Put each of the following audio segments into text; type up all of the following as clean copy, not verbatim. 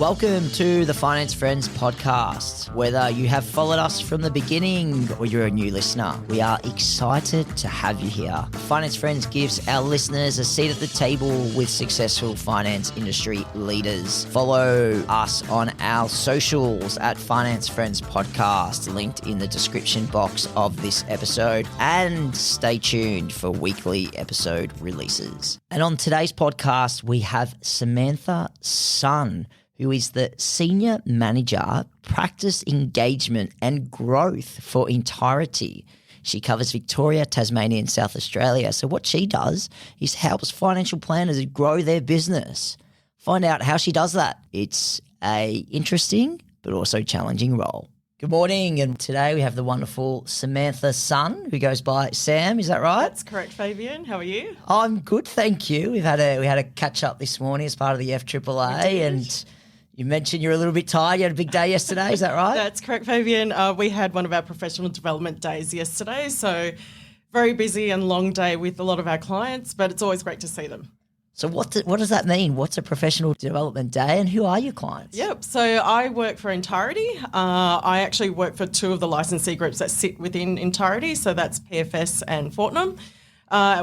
Welcome to the Finance Friends podcast. Whether you have followed us from the beginning or you're a new listener, we are excited to have you here. Finance Friends gives our listeners a seat at the table with successful finance industry leaders. Follow us on our socials at Finance Friends Podcast, linked in the description box of this episode, and stay tuned for weekly episode releases. And on today's podcast, we have Samantha Sun, who is the Senior Manager, Practice Engagement and Growth for Entireti. She covers Victoria, Tasmania and South Australia. So what she does is helps financial planners grow their business. Find out how she does that. It's a interesting but also challenging role. Good morning, and today we have the wonderful Samantha Sun, who goes by Sam. Is that right? That's correct, Fabian. How are you? I'm good, thank you. We had a catch up this morning as part of the FAAA, and you mentioned you're a little bit tired. You had a big day yesterday, is that right? That's correct, Fabian. We had one of our professional development days yesterday, so very busy and long day with a lot of our clients, but it's always great to see them. So what does that mean? What's a professional development day, and who are your clients? Yep. So I work for Entireti. I actually work for two of the licensee groups that sit within Entireti, so that's PFS and Fortnum.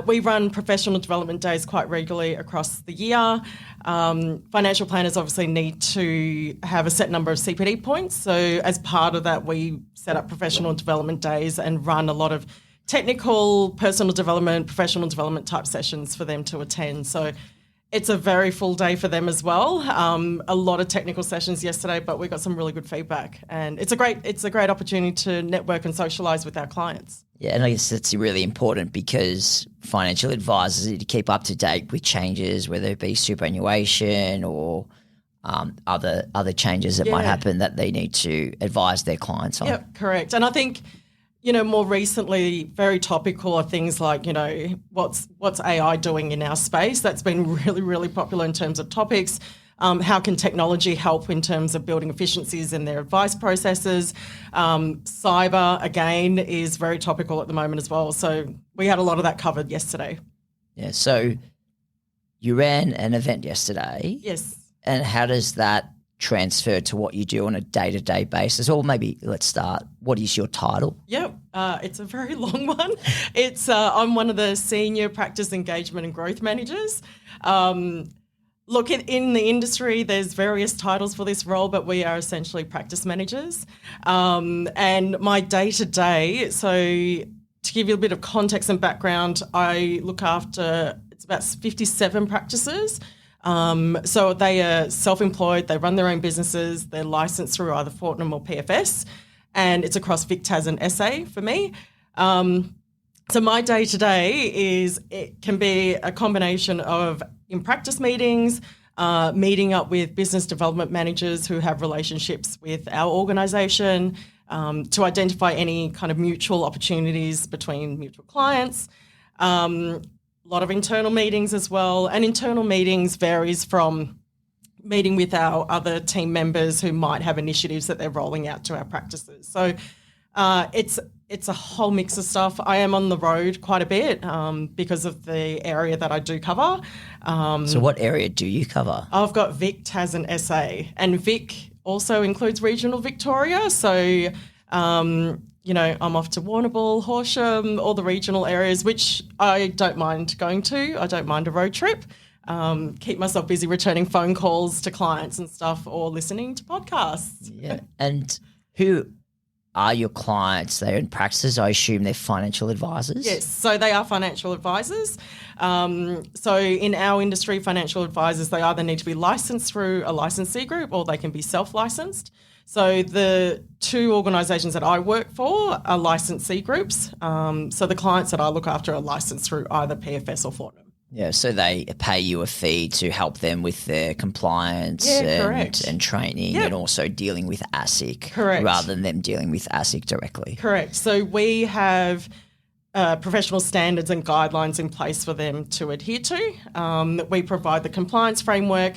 We run professional development days quite regularly across the year. Financial planners obviously need to have a set number of CPD points. So as part of that, we set up professional development days and run a lot of technical, personal development, professional development type sessions for them to attend. So it's a very full day for them as well. A lot of technical sessions yesterday, but we got some really good feedback, and it's a great opportunity to network and socialise with our clients. Yeah, and I guess it's really important because financial advisors need to keep up to date with changes, whether it be superannuation or other changes that might happen that they need to advise their clients on. Yep, correct. And I think, more recently, very topical are things like, what's AI doing in our space? That's been really, really popular in terms of topics. How can technology help in terms of building efficiencies in their advice processes? Cyber, again, is very topical at the moment as well. So we had a lot of that covered yesterday. Yeah, so you ran an event yesterday. Yes. And how does that transfer to what you do on a day-to-day basis? Or maybe let's start, what is your title? Yep, it's a very long one. It's I'm one of the Senior Practice Engagement and Growth Managers. Look, in the industry, there's various titles for this role, but we are essentially practice managers. And my day-to-day, so to give you a bit of context and background, I look after, it's about 57 practices. So they are self-employed, they run their own businesses, they're licensed through either Fortnum or PFS, and it's across Vic, Tas and SA for me. So my day-to-day it can be a combination of in-practice meetings, meeting up with business development managers who have relationships with our organisation to identify any kind of mutual opportunities between mutual clients. A lot of internal meetings as well, and internal meetings varies from meeting with our other team members who might have initiatives that they're rolling out to our practices. So it's a whole mix of stuff. I am on the road quite a bit because of the area that I do cover. So what area do you cover? I've got Vic, Tas and SA, and Vic also includes regional Victoria. So I'm off to Warrnambool, Horsham, all the regional areas, which I don't mind going to. I don't mind a road trip. Keep myself busy returning phone calls to clients and stuff, or listening to podcasts. Yeah. And who are your clients? They're in practices. I assume they're financial advisors? Yes, so they are financial advisors. So in our industry, financial advisors, they either need to be licensed through a licensee group or they can be self-licensed. So the two organisations that I work for are licensee groups. So the clients that I look after are licensed through either PFS or Fortnum. Yeah, so they pay you a fee to help them with their compliance and training, and also dealing with ASIC rather than them dealing with ASIC directly. Correct. So we have professional standards and guidelines in place for them to adhere to. We provide the compliance framework,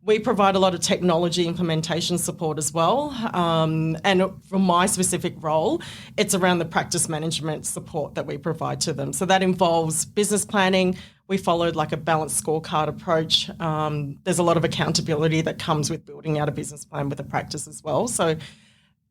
We provide a lot of technology implementation support as well. And for my specific role, it's around the practice management support that we provide to them. So that involves business planning. We followed like a balanced scorecard approach. There's a lot of accountability that comes with building out a business plan with a practice as well. So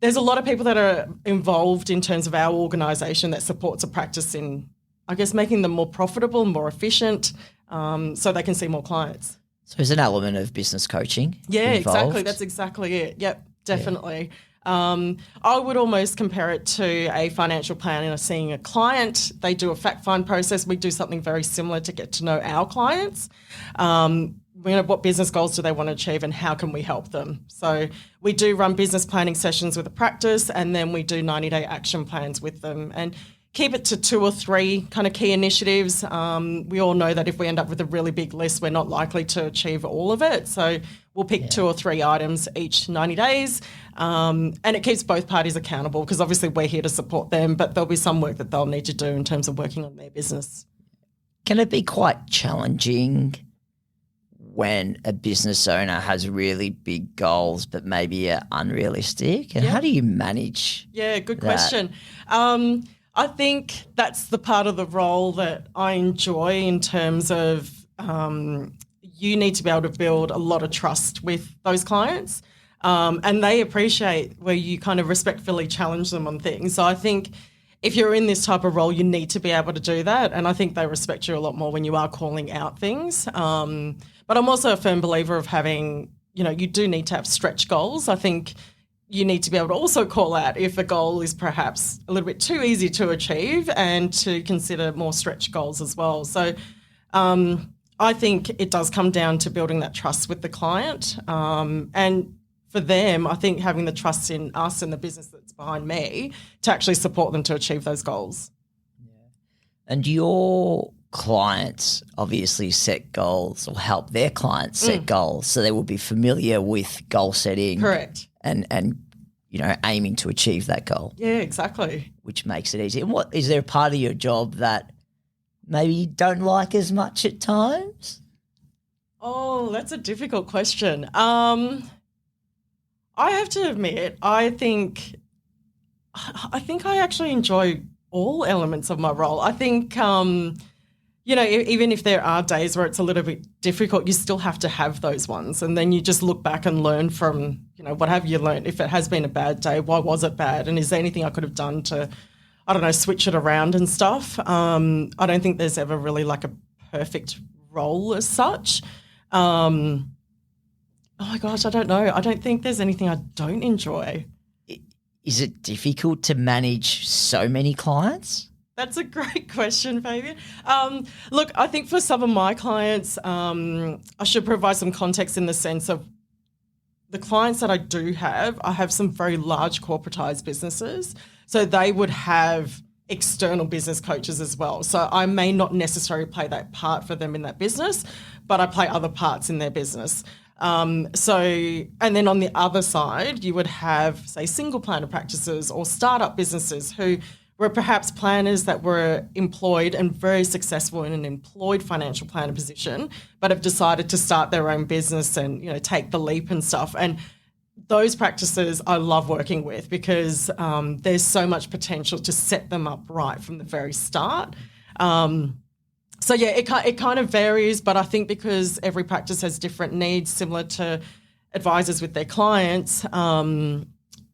there's a lot of people that are involved in terms of our organisation that supports a practice in, I guess, making them more profitable, more efficient, so they can see more clients. So there's an element of business coaching Yeah, involved. exactly. That's exactly it. Yep, definitely. Yeah. I would almost compare it to a financial planner seeing a client. They do a fact find process. We do something very similar to get to know our clients. What business goals do they want to achieve and how can we help them? So we do run business planning sessions with a practice, and then we do 90-day action plans with them and keep it to 2 or 3 kind of key initiatives. We all know that if we end up with a really big list, we're not likely to achieve all of it. So we'll pick 2 or 3 items each 90 days, and it keeps both parties accountable because obviously we're here to support them, but there'll be some work that they'll need to do in terms of working on their business. Can it be quite challenging when a business owner has really big goals but maybe are unrealistic? And how do you manage good question. I think that's the part of the role that I enjoy in terms of you need to be able to build a lot of trust with those clients, and they appreciate where you kind of respectfully challenge them on things. So I think if you're in this type of role, you need to be able to do that, and I think they respect you a lot more when you are calling out things. But I'm also a firm believer of having, you do need to have stretch goals. I think you need to be able to also call out if a goal is perhaps a little bit too easy to achieve and to consider more stretch goals as well. So I think it does come down to building that trust with the client. And for them, I think having the trust in us and the business that's behind me to actually support them to achieve those goals. Yeah. And your clients obviously set goals or help their clients set goals, so they will be familiar with goal setting. Correct. And aiming to achieve that goal. Yeah, exactly. Which makes it easy. And what is there a part of your job that maybe you don't like as much at times? Oh, that's a difficult question. I have to admit, I think I actually enjoy all elements of my role. I think even if there are days where it's a little bit difficult, you still have to have those ones. And then you just look back and learn from, what have you learned? If it has been a bad day, why was it bad? And is there anything I could have done to, switch it around and stuff? I don't think there's ever really like a perfect role as such. Oh my gosh, I don't know. I don't think there's anything I don't enjoy. Is it difficult to manage so many clients? That's a great question, Fabian. Look, I think for some of my clients, I should provide some context in the sense of the clients that I do have, I have some very large corporatized businesses. So they would have external business coaches as well. So I may not necessarily play that part for them in that business, but I play other parts in their business. And then on the other side, you would have, say, single planner practices or startup businesses who were perhaps planners that were employed and very successful in an employed financial planner position, but have decided to start their own business and, take the leap and stuff. And those practices I love working with because there's so much potential to set them up right from the very start. It kind of varies, but I think because every practice has different needs, similar to advisors with their clients,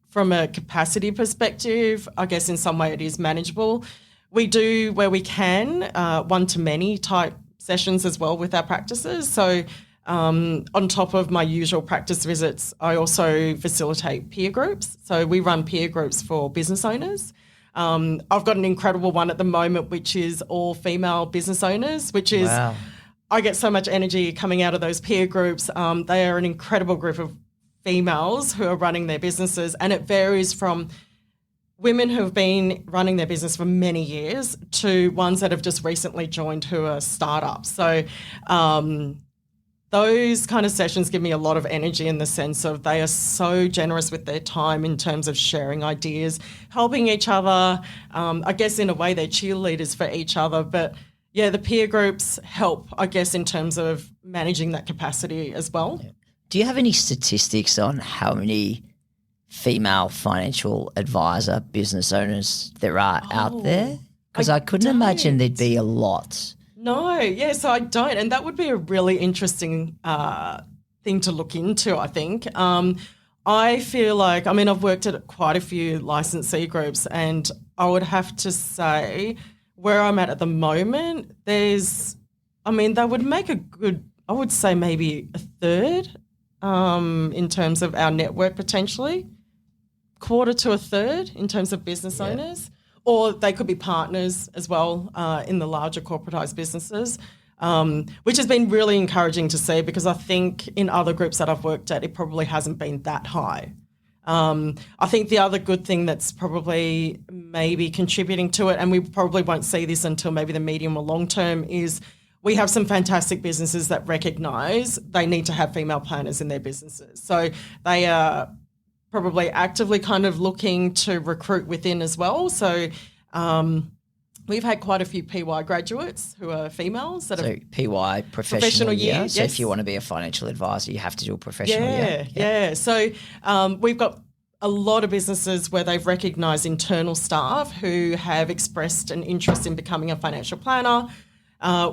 from a capacity perspective, I guess in some way it is manageable. We do, where we can, one-to-many type sessions as well with our practices. So on top of my usual practice visits, I also facilitate peer groups. So we run peer groups for business owners. I've got an incredible one at the moment, which is all female business owners, which is, wow. I get so much energy coming out of those peer groups. They are an incredible group of females who are running their businesses, and it varies from women who have been running their business for many years to ones that have just recently joined who are startups. So those kind of sessions give me a lot of energy in the sense of they are so generous with their time in terms of sharing ideas, helping each other. I guess in a way they're cheerleaders for each other, but yeah, the peer groups help, I guess, in terms of managing that capacity as well. Yeah. Do you have any statistics on how many female financial advisor business owners there are out there? Because I couldn't imagine there'd be a lot. No, yes, I don't. And that would be a really interesting thing to look into, I think. I feel like, I mean, I've worked at quite a few licensee groups, and I would have to say where I'm at the moment, they would make a good, I would say maybe a third in terms of our network potentially, quarter to a third in terms of business owners, or they could be partners as well in the larger corporatised businesses. Which has been really encouraging to see, because I think in other groups that I've worked at, it probably hasn't been that high. I think the other good thing that's probably maybe contributing to it, and we probably won't see this until maybe the medium or long term, is we have some fantastic businesses that recognise they need to have female planners in their businesses. So they are probably actively kind of looking to recruit within as well. So we've had quite a few PY graduates who are females. PY, professional year. Yes. So if you want to be a financial advisor, you have to do a professional year. Yeah. So we've got a lot of businesses where they've recognised internal staff who have expressed an interest in becoming a financial planner.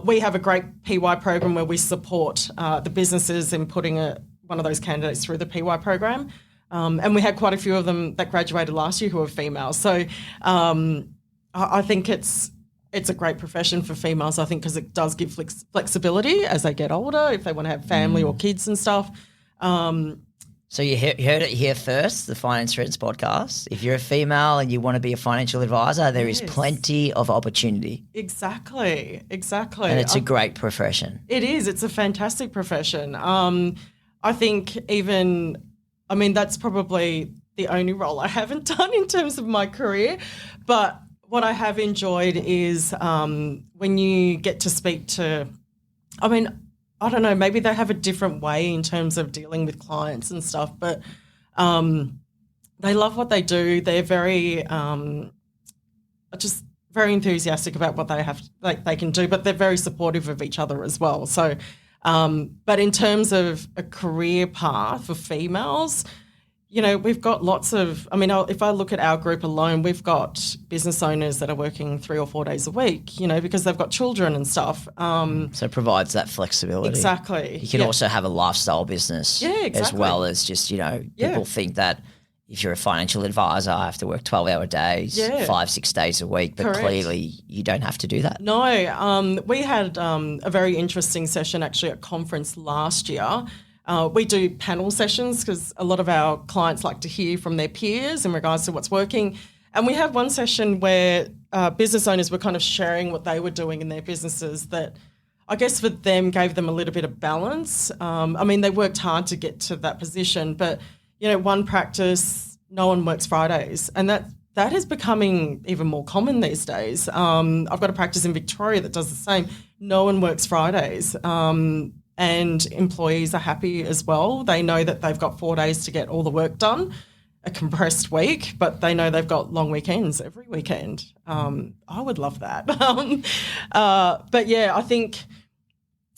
We have a great PY program where we support the businesses in putting one of those candidates through the PY program. And we had quite a few of them that graduated last year who are females. So I think it's a great profession for females, I think, because it does give flexibility as they get older, if they want to have family or kids and stuff. So you heard it here first, the Finance Friends podcast. If you're a female and you want to be a financial advisor, there is plenty of opportunity. Exactly. And it's a great profession. It is. It's a fantastic profession. I think that's probably the only role I haven't done in terms of my career. But what I have enjoyed is when you get to speak to, I don't know, maybe they have a different way in terms of dealing with clients and stuff, but they love what they do. They're very very enthusiastic about what they can do, but they're very supportive of each other as well. So, but in terms of a career path for females, we've got lots of, if I look at our group alone, we've got business owners that are working 3 or 4 days a week, because they've got children and stuff. So it provides that flexibility. Exactly. You can also have a lifestyle business as well as just, people think that if you're a financial advisor, I have to work 12-hour days, 5-6 days a week, but clearly you don't have to do that. No, we had a very interesting session actually at conference last year. We do panel sessions because a lot of our clients like to hear from their peers in regards to what's working. And we had one session where business owners were kind of sharing what they were doing in their businesses that I guess for them gave them a little bit of balance. They worked hard to get to that position, but, one practice, no one works Fridays. And that is becoming even more common these days. I've got a practice in Victoria that does the same. No one works Fridays. And employees are happy as well. They know that they've got 4 days to get all the work done, a compressed week, but they know they've got long weekends every weekend. I would love that. But yeah, I think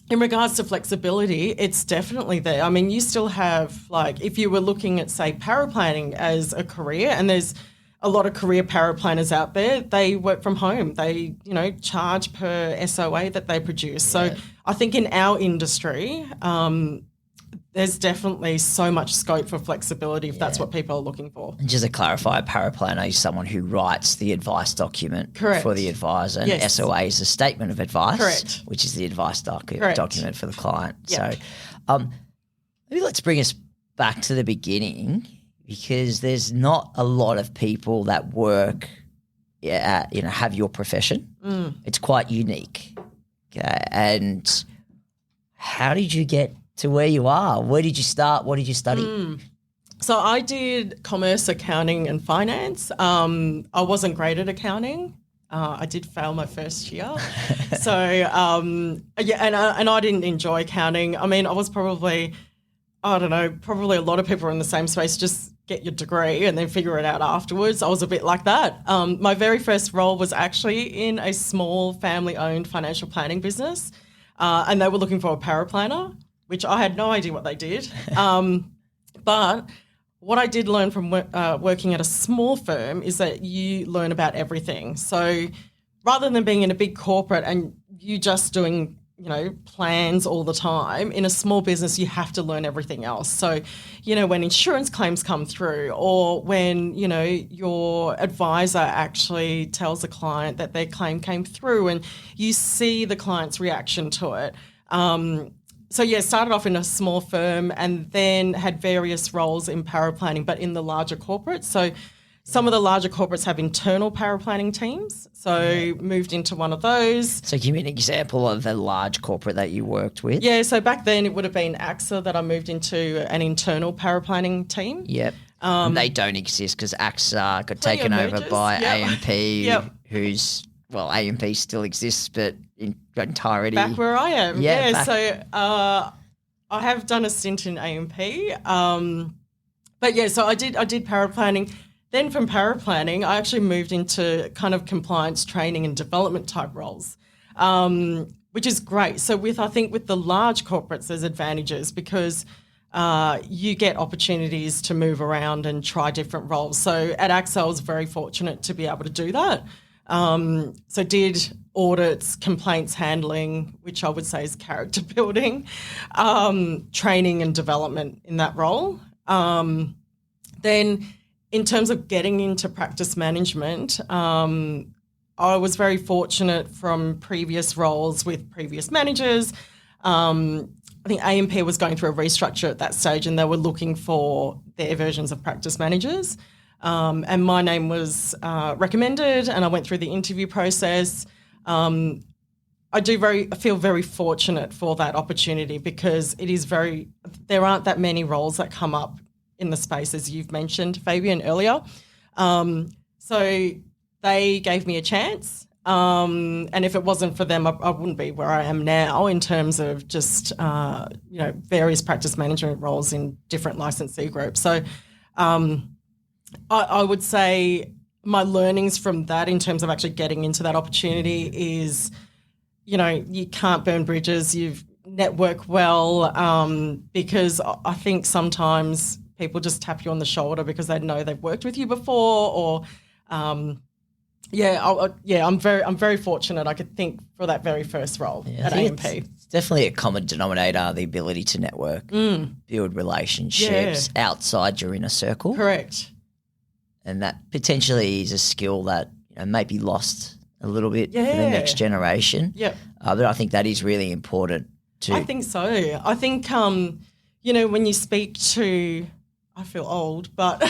in regards to flexibility, it's definitely there. You still have, if you were looking at, say, paraplanning as a career, and there's a lot of career paraplanners out there, they work from home. They, charge per SOA that they produce. So I think in our industry, there's definitely so much scope for flexibility if that's what people are looking for. And just to clarify, a paraplanner is someone who writes the advice document for the advisor. And SOA is a statement of advice, which is the advice document for the client. Yep. So maybe let's bring us back to the beginning, because there's not a lot of people that work, have your profession. It's quite unique. Okay. And how did you get to where you are? Where did you start? What did you study? So I did commerce, accounting and finance. I wasn't great at accounting. I did fail my first year. So, and I didn't enjoy accounting. I was probably, probably a lot of people are in the same space, just get your degree and then figure it out afterwards. I was a bit like that. My very first role was actually in a small family-owned financial planning business, and they were looking for a paraplanner. which I had no idea what they did. But what I did learn from working at a small firm is that you learn about everything. So rather than being in a big corporate and you just doing, plans all the time, in a small business, you have to learn everything else. So, when insurance claims come through or when, your advisor actually tells a client that their claim came through and you see the client's reaction to it. Started off in a small firm and then had various roles in paraplanning, but in the larger corporates. So some of the larger corporates have internal paraplanning teams. So moved into one of those. So give me an example of a large corporate that you worked with. Yeah, so back then it would have been AXA that I moved into an internal paraplanning team. Yep. They don't exist because AXA got taken over by AMP, who's, AMP still exists, but in Entireti. Back where I am. Yeah. So I have done a stint in AMP. So I did paraplanning. Then from paraplanning, I actually moved into kind of compliance training and development type roles, which is great. So I think with the large corporates, there's advantages because you get opportunities to move around and try different roles. So at AXA, I was very fortunate to be able to do that. So did audits, complaints handling, which I would say is character building, training and development in that role. Then in terms of getting into practice management, I was very fortunate from previous roles with previous managers. I think AMP was going through a restructure at that stage and they were looking for their versions of practice managers. And my name was recommended and I went through the interview process. I feel very fortunate for that opportunity because there aren't that many roles that come up in the space, as you've mentioned, Fabian, earlier. So they gave me a chance. And if it wasn't for them, I wouldn't be where I am now in terms of just, various practice management roles in different licensee groups. So I would say my learnings from that in terms of actually getting into that opportunity is, you can't burn bridges, you've network well, because I think sometimes people just tap you on the shoulder because they know they've worked with you before or, I'm very fortunate. I could think for that very first role at AMP. It's definitely a common denominator, the ability to network, build relationships outside your inner circle. Correct. And that potentially is a skill that may be lost a little bit for the next generation. Yeah. But I think that is really important too. I think so. I think, when you speak to, I feel old, but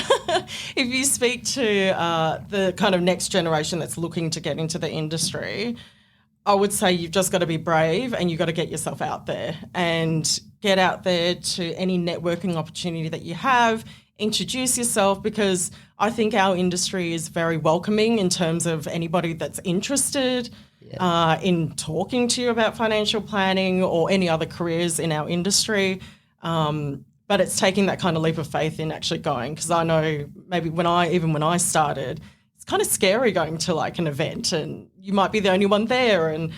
if you speak to the kind of next generation that's looking to get into the industry, I would say you've just got to be brave and you've got to get yourself out there and get out there to any networking opportunity that you have, introduce yourself because I think our industry is very welcoming in terms of anybody that's interested in talking to you about financial planning or any other careers in our industry. But it's taking that kind of leap of faith in actually going because I know maybe when I started, it's kind of scary going to like an event and you might be the only one there. And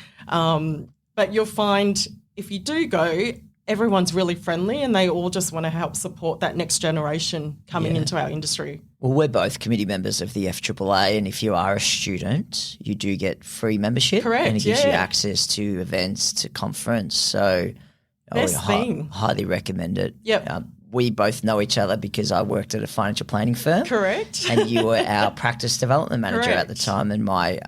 but you'll find if you do go, everyone's really friendly and they all just want to help support that next generation coming into our industry. Well, we're both committee members of the FAAA and if you are a student, you do get free membership. Correct, and it gives you access to events, to conference. So I would highly recommend it. Yep. We both know each other because I worked at a financial planning firm. Correct. And you were our practice development manager at the time. And my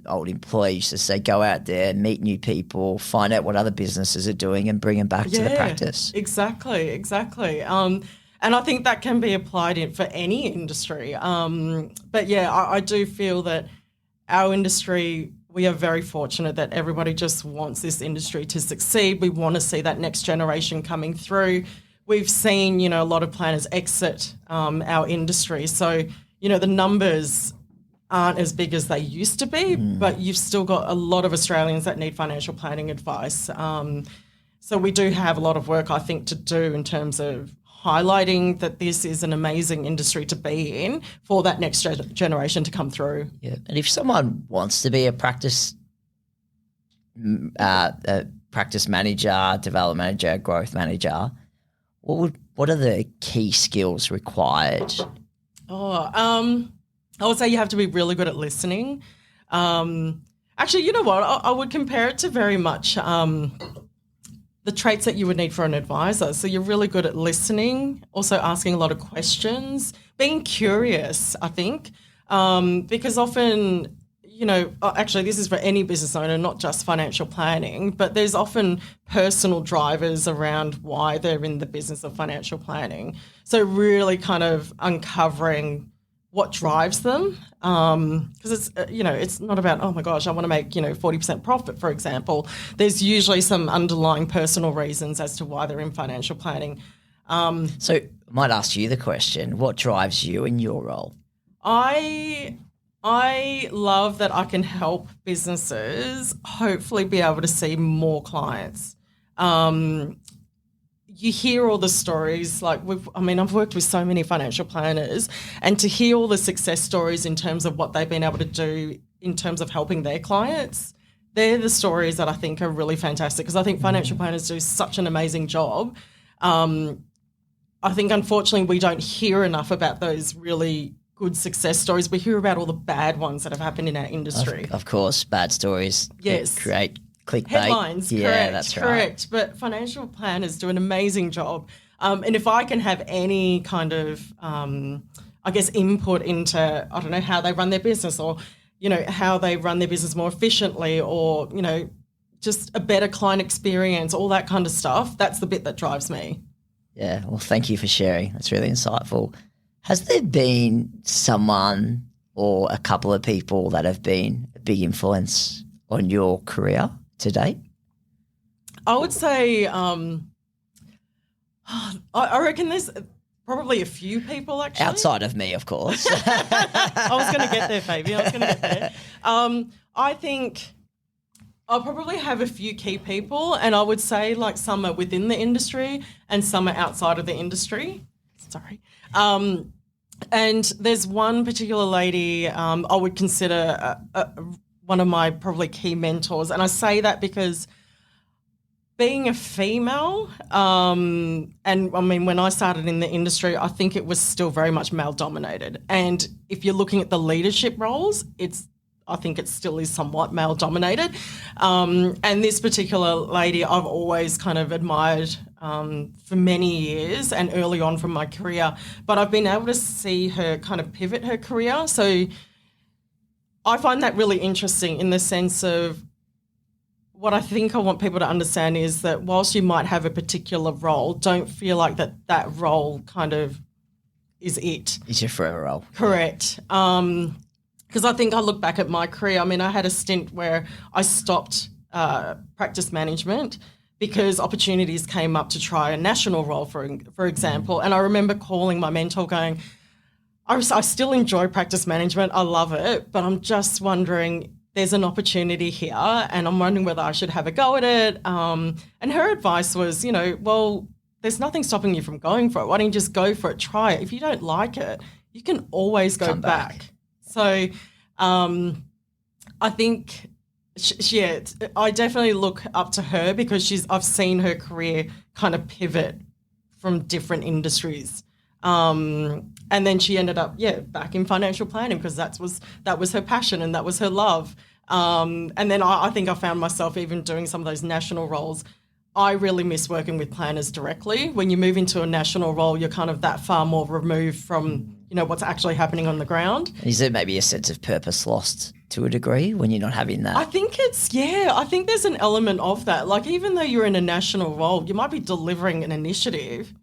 old employee used to say, go out there, meet new people, find out what other businesses are doing and bring them back to the practice. Exactly. And I think that can be applied for any industry. But I do feel that our industry, we are very fortunate that everybody just wants this industry to succeed. We want to see that next generation coming through. We've seen, a lot of planners exit our industry. So, the numbers aren't as big as they used to be, but you've still got a lot of Australians that need financial planning advice. So we do have a lot of work, I think, to do in terms of highlighting that this is an amazing industry to be in for that next generation to come through. practice manager, development manager, growth manager, what are the key skills required? I would say you have to be really good at listening. Actually, you know what? I would compare it to very much the traits that you would need for an advisor. So you're really good at listening, also asking a lot of questions, being curious, I think, because often, actually this is for any business owner, not just financial planning, but there's often personal drivers around why they're in the business of financial planning. So really kind of uncovering what drives them, because it's not about, oh my gosh, I want to make 40% profit, for example. There's usually some underlying personal reasons as to why they're in financial planning. So I might ask you the question: what drives you in your role? I love that I can help businesses hopefully be able to see more clients. You hear all the stories, I've worked with so many financial planners, and to hear all the success stories in terms of what they've been able to do in terms of helping their clients, they're the stories that I think are really fantastic, because I think financial planners do such an amazing job. I think unfortunately we don't hear enough about those really good success stories. We hear about all the bad ones that have happened in our industry. Of course, bad stories create clickbait. Headlines, yeah, correct, that's right. correct. But financial planners do an amazing job. And if I can have any kind of, input into, I don't know, how they run their business, or, how they run their business more efficiently, or, just a better client experience, all that kind of stuff, that's the bit that drives me. Yeah, well, thank you for sharing. That's really insightful. Has there been someone or a couple of people that have been a big influence on your career to date? I would say I reckon there's probably a few people, actually. Outside of me, of course. I was going to get there, Fabian. I was going to get there. I think I'll probably have a few key people, and I would say some are within the industry and some are outside of the industry. Sorry. And there's one particular lady I would consider one of my probably key mentors. And I say that because being a female, and I mean, when I started in the industry, I think it was still very much male dominated. And if you're looking at the leadership roles, I think it still is somewhat male dominated. And this particular lady I've always kind of admired for many years and early on from my career, but I've been able to see her kind of pivot her career. So I find that really interesting in the sense of what I think I want people to understand is that whilst you might have a particular role, don't feel like that role kind of is it. It's your forever role. Correct. Because I think I look back at my career, I mean, I had a stint where I stopped practice management because opportunities came up to try a national role, for example. And I remember calling my mentor going, I still enjoy practice management. I love it, but I'm just wondering, there's an opportunity here and I'm wondering whether I should have a go at it. And her advice was, well, there's nothing stopping you from going for it. Why don't you just go for it, try it. If you don't like it, you can always go back. So I think, I definitely look up to her because I've seen her career kind of pivot from different industries. And then she ended up, back in financial planning because that was her passion and that was her love. And then I think I found myself even doing some of those national roles. I really miss working with planners directly. When you move into a national role, you're kind of that far more removed from, what's actually happening on the ground. Is there maybe a sense of purpose lost to a degree when you're not having that? I think I think there's an element of that. Like, even though you're in a national role, you might be delivering an initiative,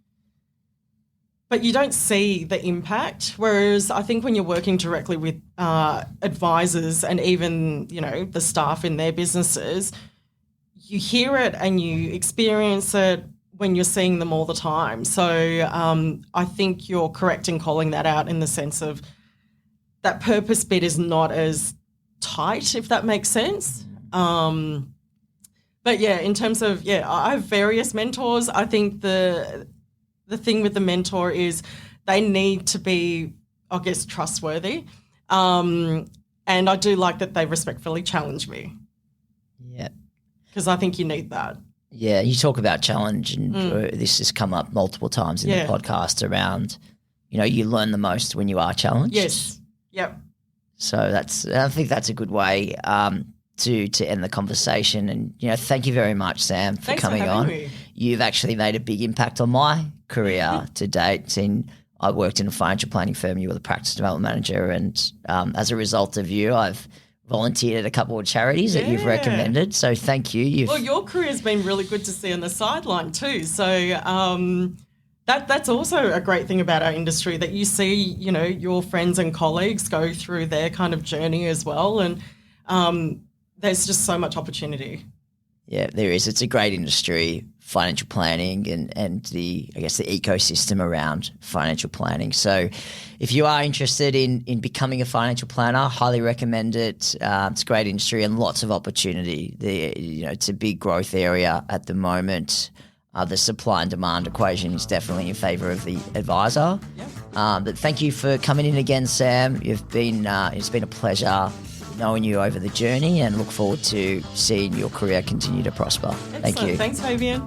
but you don't see the impact. Whereas I think when you're working directly with advisors and even, the staff in their businesses, you hear it and you experience it when you're seeing them all the time. So I think you're correct in calling that out in the sense of that purpose bit is not as tight, if that makes sense. But in terms of, I have various mentors. I think the thing with the mentor is they need to be, I guess, trustworthy. And I do like that they respectfully challenge me. Yeah. because I think you need that. Yeah, you talk about challenge, and this has come up multiple times in the podcast around, you learn the most when you are challenged. Yes. Yep. So I think that's a good way to end the conversation. And, thank you very much, Sam, for coming on. Me. You've actually made a big impact on my career to date. I worked in a financial planning firm. You were the practice development manager. And as a result of you, I've volunteered at a couple of charities that you've recommended. So thank you. Well, your career's been really good to see on the sideline too. So that's also a great thing about our industry, that you see, your friends and colleagues go through their kind of journey as well. And there's just so much opportunity. Yeah, there is. It's a great industry, financial planning and the ecosystem around financial planning. So if you are interested in becoming a financial planner, highly recommend it. It's a great industry and lots of opportunity. It's a big growth area at the moment. The supply and demand equation is definitely in favour of the advisor. Yep. But thank you for coming in again, Sam. It's been a pleasure knowing you over the journey, and look forward to seeing your career continue to prosper. Excellent. Thank you. Thanks, Fabian.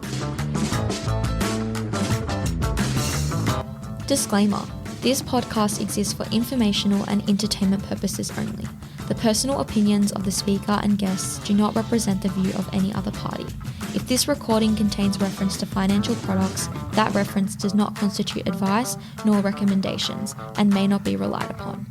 Disclaimer: this podcast exists for informational and entertainment purposes only. The personal opinions of the speaker and guests do not represent the view of any other party. If this recording contains reference to financial products, that reference does not constitute advice nor recommendations and may not be relied upon.